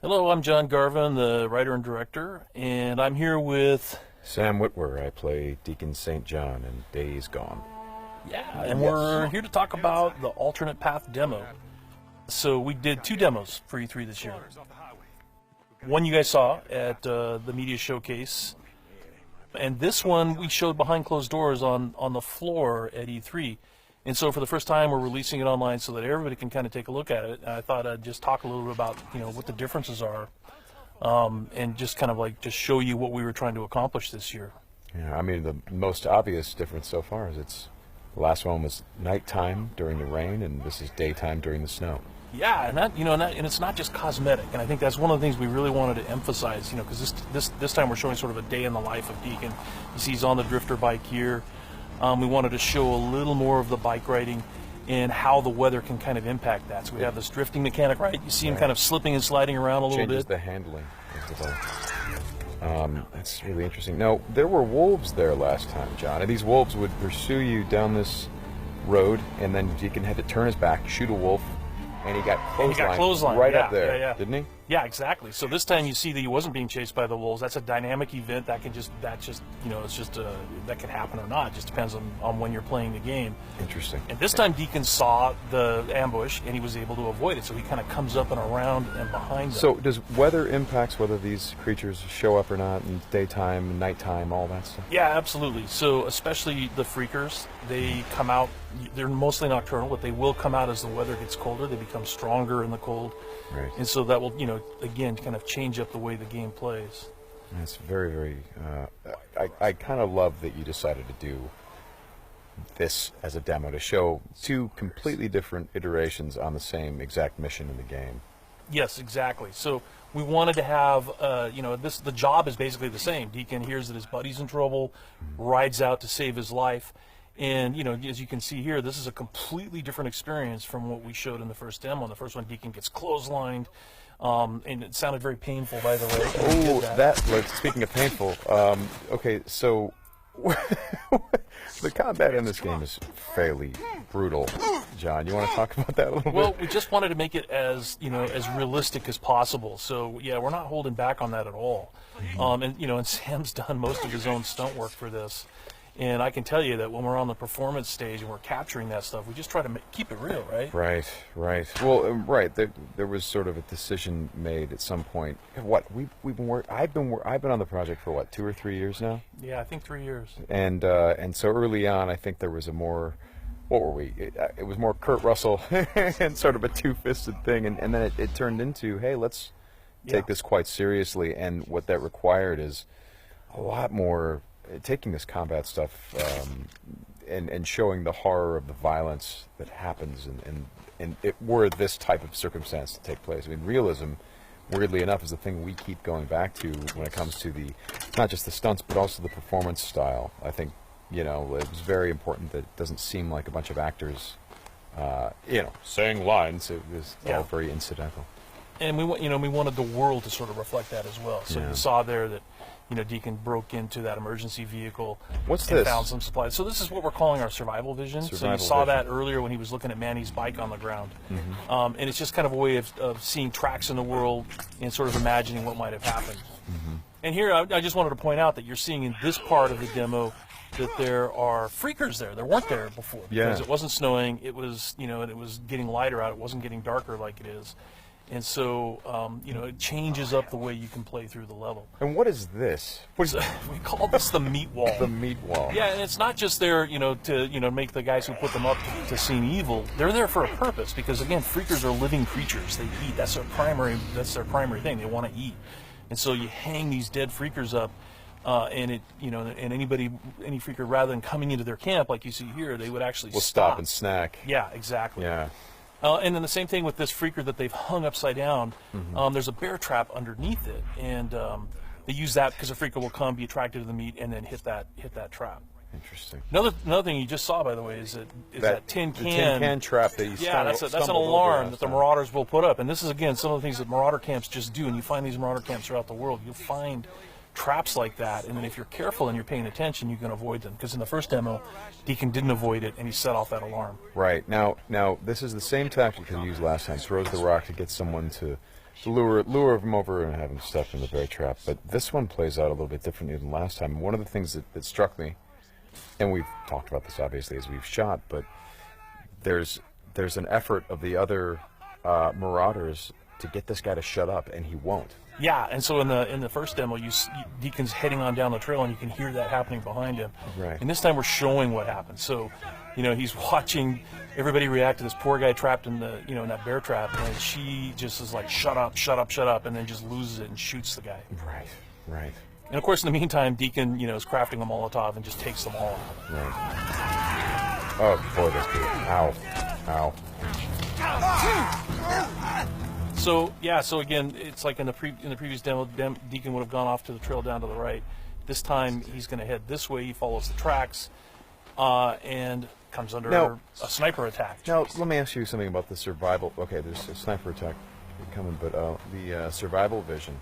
Hello, I'm John Garvin, the writer and director, and I'm here with... Sam Witwer. I play Deacon St. John in Days Gone. Yeah, and we're here to talk about the alternate path demo. So we did 2 demos for E3 this year. One you guys saw at the media showcase, and this one we showed behind closed doors on the floor at E3. And so for the first time, we're releasing it online so that everybody can kind of take a look at it. And I thought I'd just talk a little bit about, what the differences are, and just kind of like just show you what we were trying to accomplish this year. Yeah, I mean, the most obvious difference so far is the last one was nighttime during the rain, and this is daytime during the snow. Yeah, and it's not just cosmetic. And I think that's one of the things we really wanted to emphasize, because this time we're showing sort of a day in the life of Deacon. You see he's on the drifter bike here. We wanted to show a little more of the bike riding and how the weather can kind of impact that. So we have this drifting mechanic, right? You see him kind of slipping and sliding around a little bit. Changes the handling of the bike. That's really interesting. Now, there were wolves there last time, John, and these wolves would pursue you down this road, and then Deacon had to turn his back, shoot a wolf, and he got clotheslined right up there, didn't he? Yeah, exactly. So this time you see that he wasn't being chased by the wolves. That's a dynamic event that can happen or not. It just depends on when you're playing the game. Interesting. And this time Deacon saw the ambush and he was able to avoid it. So he kind of comes up and around and behind them. So does weather impacts whether these creatures show up or not in daytime, nighttime, all that stuff? Yeah, absolutely. So especially the freakers, they come out, they're mostly nocturnal, but they will come out as the weather gets colder. They become stronger in the cold. Right. And so that will, again, kind of change up the way the game plays. That's very, very... I kind of love that you decided to do this as a demo to show 2 completely different iterations on the same exact mission in the game. Yes, exactly. So we wanted to have, the job is basically the same. Deacon hears that his buddy's in trouble, rides out to save his life. And, as you can see here, this is a completely different experience from what we showed in the first demo. In the first one, Deacon gets clotheslined, and it sounded very painful, by the way. Oh, speaking of painful, okay, so the combat in this game is fairly brutal. John, you want to talk about that a little bit? Well, we just wanted to make it as, as realistic as possible. So, yeah, we're not holding back on that at all. And Sam's done most of his own stunt work for this. And I can tell you that when we're on the performance stage and we're capturing that stuff, we just try to keep it real, right? Right. Well, right. There was sort of a decision made at some point. I've been on the project for what, 2 or 3 years now? Yeah, I think 3 years. And so early on, I think there was a more, what were we? It was more Kurt Russell and sort of a two-fisted thing, and then it turned into, hey, let's take this quite seriously. And what that required is a lot more. Taking this combat stuff and showing the horror of the violence that happens and were this type of circumstance to take place. I mean, realism, weirdly enough, is the thing we keep going back to when it comes to not just the stunts, but also the performance style. I think, it was very important that it doesn't seem like a bunch of actors, saying lines. It was all very incidental. And we wanted the world to sort of reflect that as well. So you saw there that, Deacon broke into that emergency vehicle and found some supplies. So this is what we're calling our survival vision. So you saw that earlier when he was looking at Manny's bike on the ground. And it's just kind of a way of seeing tracks in the world and sort of imagining what might have happened. And here I just wanted to point out that you're seeing in this part of the demo that there are freakers there. There weren't there before because it wasn't snowing. It was, and it was getting lighter out. It wasn't getting darker like it is. And so, it changes up the way you can play through the level. And what is this? We call this the meat wall. The meat wall. Yeah, and it's not just there, to make the guys who put them up to seem evil. They're there for a purpose because, again, freakers are living creatures. They eat. That's their primary thing. They want to eat. And so you hang these dead freakers up, and any freaker, rather than coming into their camp like you see here, they would actually stop and snack. Yeah, exactly. Yeah. And then the same thing with this freaker that they've hung upside down. There's a bear trap underneath it, and they use that because a freaker will come, be attracted to the meat, and then hit that trap. Interesting. Another thing you just saw, by the way, is that tin can. The tin can trap that you that's an alarm that the Marauders will put up. And this is, again, some of the things that Marauder camps just do. And you find these Marauder camps throughout the world. You'll find traps like that, and then if you're careful and you're paying attention, you can avoid them. Because in the first demo, Deacon didn't avoid it, and he set off that alarm. Right. Now this is the same tactic he used last time. Throws the rock to get someone to lure him over and have him step in the bear trap. But this one plays out a little bit differently than last time. One of the things that struck me, and we've talked about this obviously as we've shot, but there's an effort of the other Marauders to get this guy to shut up, and he won't. Yeah, and so in the first demo, Deacon's heading on down the trail, and you can hear that happening behind him. Right. And this time we're showing what happens. So, he's watching everybody react to this poor guy trapped in the in that bear trap, and she just is like, shut up, shut up, shut up, and then just loses it and shoots the guy. Right. Right. And of course, in the meantime, Deacon is crafting a Molotov and just takes them all out. Right. Oh boy, this dude! Ow! Ow! So again, it's like in the previous demo, Deacon would have gone off to the trail down to the right. This time he's going to head this way. He follows the tracks, and comes under a sniper attack. Now let me ask you something about the survival. Okay, there's a sniper attack coming, but the survival vision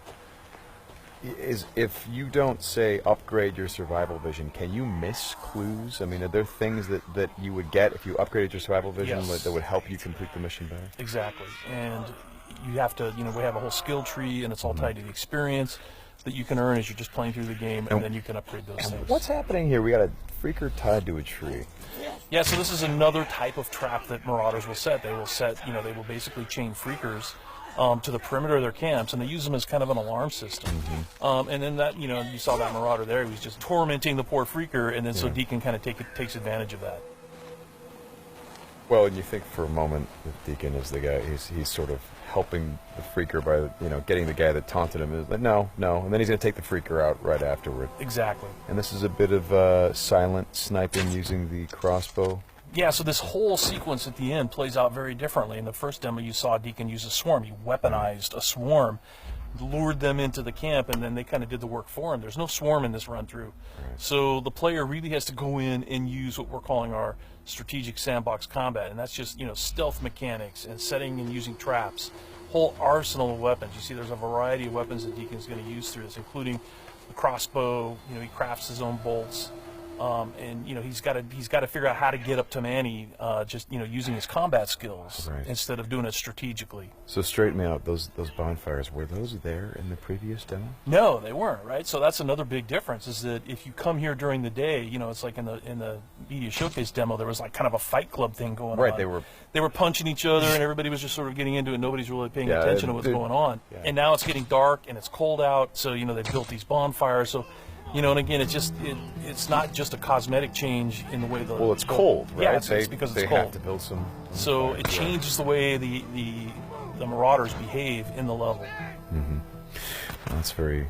is, if you don't say upgrade your survival vision, can you miss clues? I mean, are there things that you would get if you upgraded your survival vision that would help you complete the mission better? Exactly, and you have to, we have a whole skill tree, and it's all tied to the experience that you can earn as you're just playing through the game, and then you can upgrade those things. What's happening here? We got a freaker tied to a tree. Yeah, so this is another type of trap that Marauders will set. They will set, they will basically chain freakers to the perimeter of their camps, and they use them as kind of an alarm system. And then that, you saw that Marauder there. He was just tormenting the poor freaker, and then so Deacon kind of takes advantage of that. Well, and you think for a moment that Deacon is the guy, he's sort of helping the freaker by, getting the guy that taunted him. Is like, no, and then he's going to take the freaker out right afterward. Exactly. And this is a bit of silent sniping using the crossbow. Yeah, so this whole sequence at the end plays out very differently. In the first demo, you saw Deacon use a swarm. He weaponized a swarm, lured them into the camp, and then they kind of did the work for him. There's no swarm in this run-through. Right. So the player really has to go in and use what we're calling our strategic sandbox combat, and that's just, stealth mechanics and setting and using traps, whole arsenal of weapons. You see there's a variety of weapons that Deacon's going to use through this, including the crossbow. He crafts his own bolts. And he's got to figure out how to get up to Manny, just using his combat skills instead of doing it strategically. So straighten me out. Those bonfires, were those there in the previous demo? No, they weren't. Right. So that's another big difference. Is that if you come here during the day, it's like in the media showcase demo, there was like kind of a fight club thing going on. Right. They were punching each other, and everybody was just sort of getting into it. Nobody's really paying attention to what's going on. Yeah. And now it's getting dark and it's cold out. So they built these bonfires. So. And again, it's not just a cosmetic change in the way the... Well, it's cold, right? Yeah, it's because it's cold. They have to build some... So it changes the way the Marauders behave in the level. Mm-hmm. That's very...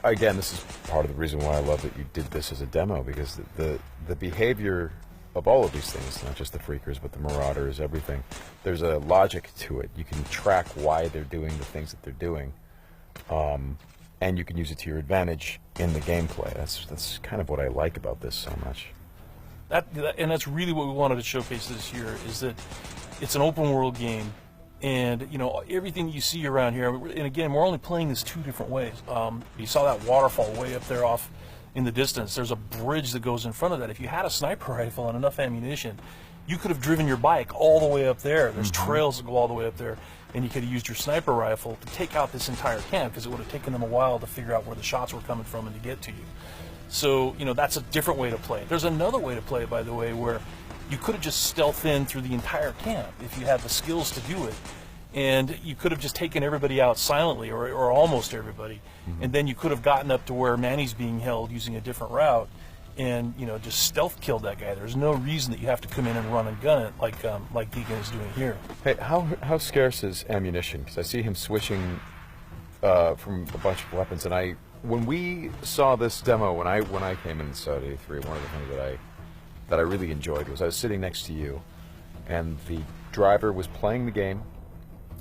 Again, this is part of the reason why I love that you did this as a demo, because the behavior of all of these things, not just the freakers, but the Marauders, everything, there's a logic to it. You can track why they're doing the things that they're doing. And you can use it to your advantage in the gameplay. That's kind of what I like about this so much. And that's really what we wanted to showcase this year, is that it's an open world game, and everything you see around here. And again, we're only playing this two different ways. You saw that waterfall way up there off in the distance. There's a bridge that goes in front of that. If you had a sniper rifle and enough ammunition, you could have driven your bike all the way up there. There's trails that go all the way up there. And you could have used your sniper rifle to take out this entire camp, because it would have taken them a while to figure out where the shots were coming from and to get to you. So, that's a different way to play it. There's another way to play it, by the way, where you could have just stealthed in through the entire camp if you had the skills to do it. And you could have just taken everybody out silently, or almost everybody. And then you could have gotten up to where Manny's being held using a different route, and just stealth killed that guy. There's no reason that you have to come in and run and gun it like Deacon is doing here. Hey, how scarce is ammunition? Because I see him switching from a bunch of weapons, and when we saw this demo, when I came in and saw D3, one of the things that I really enjoyed was I was sitting next to you, and the driver was playing the game,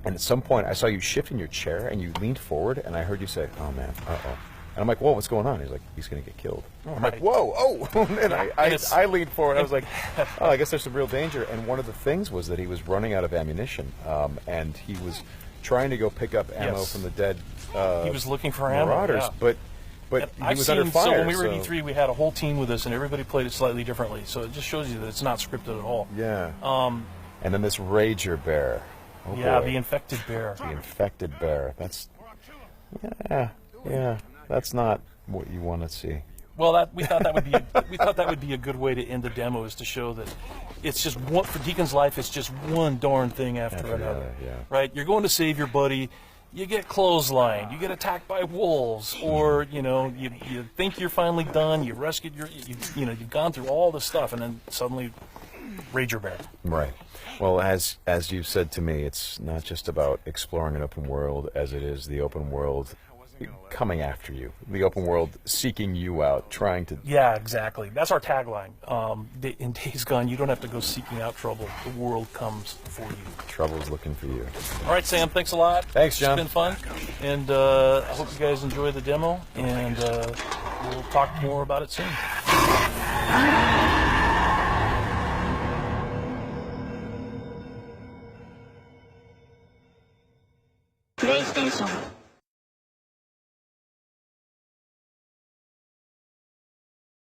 and at some point I saw you shift in your chair and you leaned forward, and I heard you say, "Oh man, uh-oh." And I'm like, whoa, what's going on? He's like, he's going to get killed. I'm like, whoa, oh. And I leaned forward. I was like, oh, I guess there's some real danger. And one of the things was that he was running out of ammunition. And he was trying to go pick up ammo from the dead he was looking for Marauders. ammo, But But he I've was seen, under fire. so when we were so- at E3, we had a whole team with us, and everybody played it slightly differently. So it just shows you that it's not scripted at all. Yeah. And then this Rager Bear. Oh, Yeah, boy. the infected bear. The infected bear. That's that's not what you want to see. Well, we thought that would be a good way to end the demo, is to show that it's just one, for Deacon's life. It's just one darn thing after another. Yeah. Right? You're going to save your buddy. You get clotheslined. You get attacked by wolves, or you think you're finally done. You rescued you've gone through all this stuff, and then suddenly, Rager Bear. Right. Well, as you've said to me, it's not just about exploring an open world, as it is the open world coming after you, the open world seeking you out, trying to... Yeah, exactly. That's our tagline. In Days Gone, you don't have to go seeking out trouble. The world comes for you. Trouble's looking for you. All right, Sam, thanks a lot. Thanks, John. It's been fun. And I hope you guys enjoy the demo, and we'll talk more about it soon. PlayStation